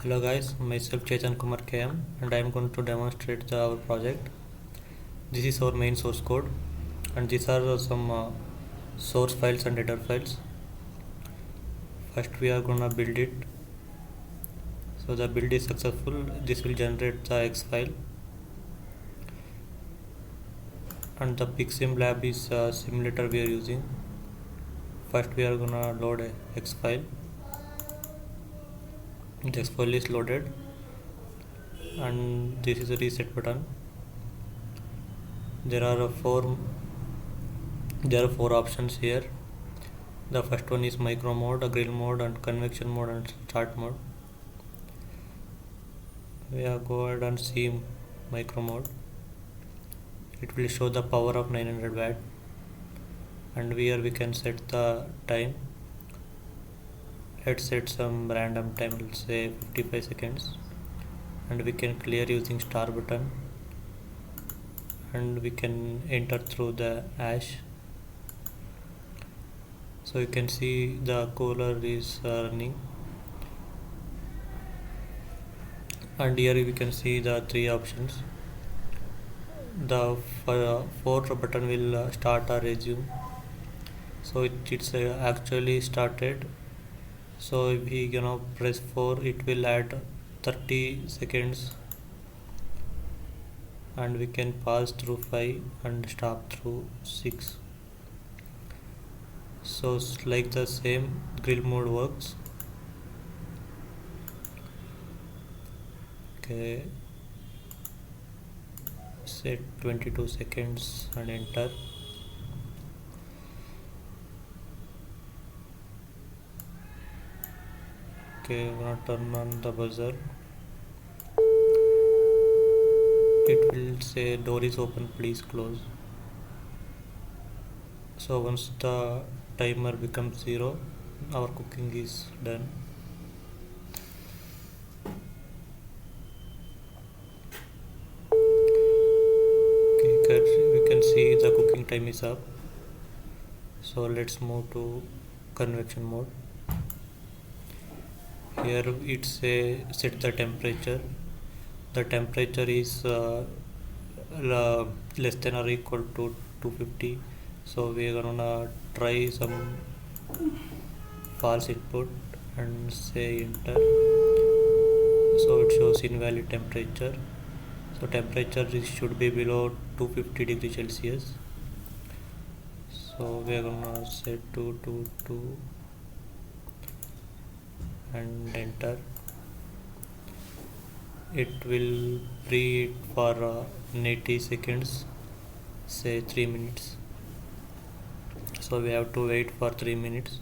Hello guys, myself Chetan Kumar KM and I am going to demonstrate our project. This is our main source code and these are some source files and header files. First we are gonna build it. So the build is successful. This will generate the X file and the Pixim lab is simulator we are using. First we are gonna load a X file. The X file is loaded and this is a reset button. There are four options here. The first one is micro mode, a grill mode and convection mode and start mode. We are go ahead and see micro mode. It will show the power of 900 watt and here we can set the time. Let's set some random time, let's say 55 seconds, and we can clear using star button and we can enter through the hash. So you can see the cooler is running and here we can see the three options. The fourth button will start or resume. So it's actually started. So if we press 4, it will add 30 seconds and we can pause through 5 and stop through 6. So like the same grill mode works. Okay, set 22 seconds and enter. Okay, I'm gonna turn on the buzzer. It will say door is open, please close. So once the timer becomes 0, our cooking is done. Okay, we can see the cooking time is up. So let's move to convection mode. Here it's set the temperature. The temperature is less than or equal to 250. So we are gonna try some false input and say enter. So it shows invalid temperature. So temperature should be below 250 degrees Celsius. So we are gonna set 222 and enter. It will preheat for 80 seconds, say 3 minutes. So we have to wait for 3 minutes.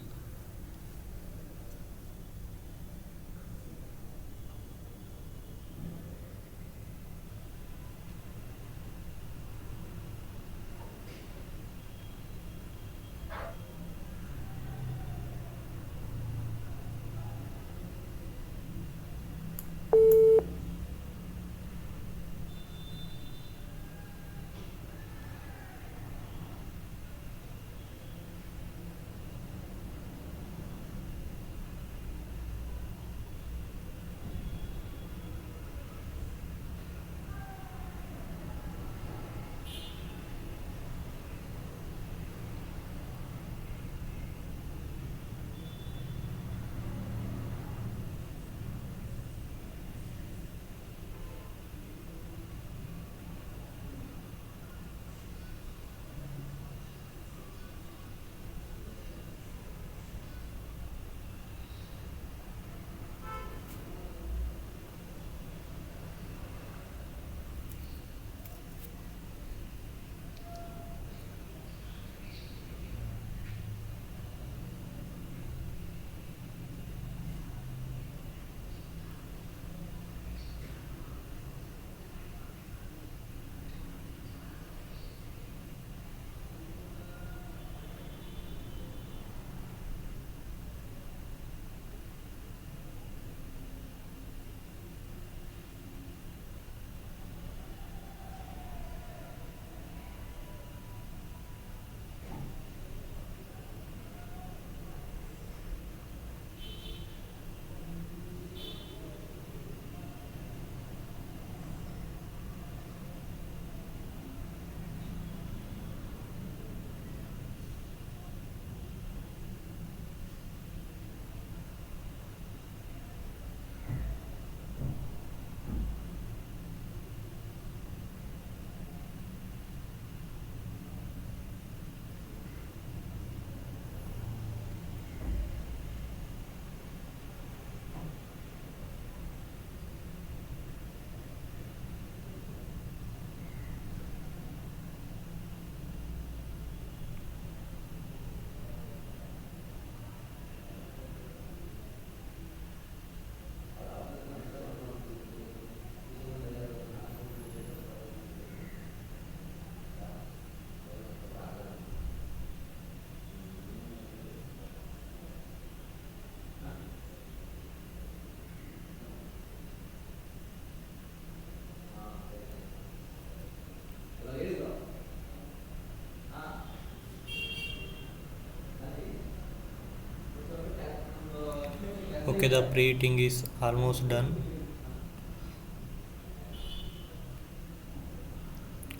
Okay, the preheating is almost done.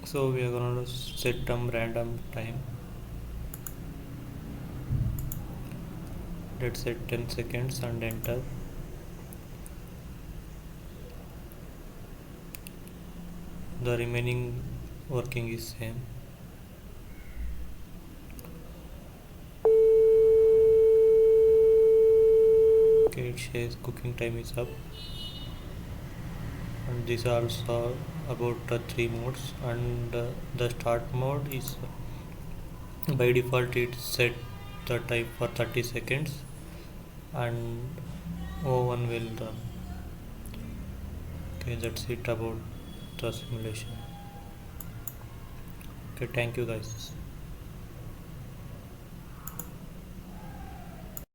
So we are gonna set some random time. Let's set 10 seconds and enter. The remaining working is same. Okay, it says cooking time is up, and these are also about the three modes. And the start mode is by default it's set the time for 30 seconds, and oven will run. Okay, that's it about the simulation. Okay, thank you guys.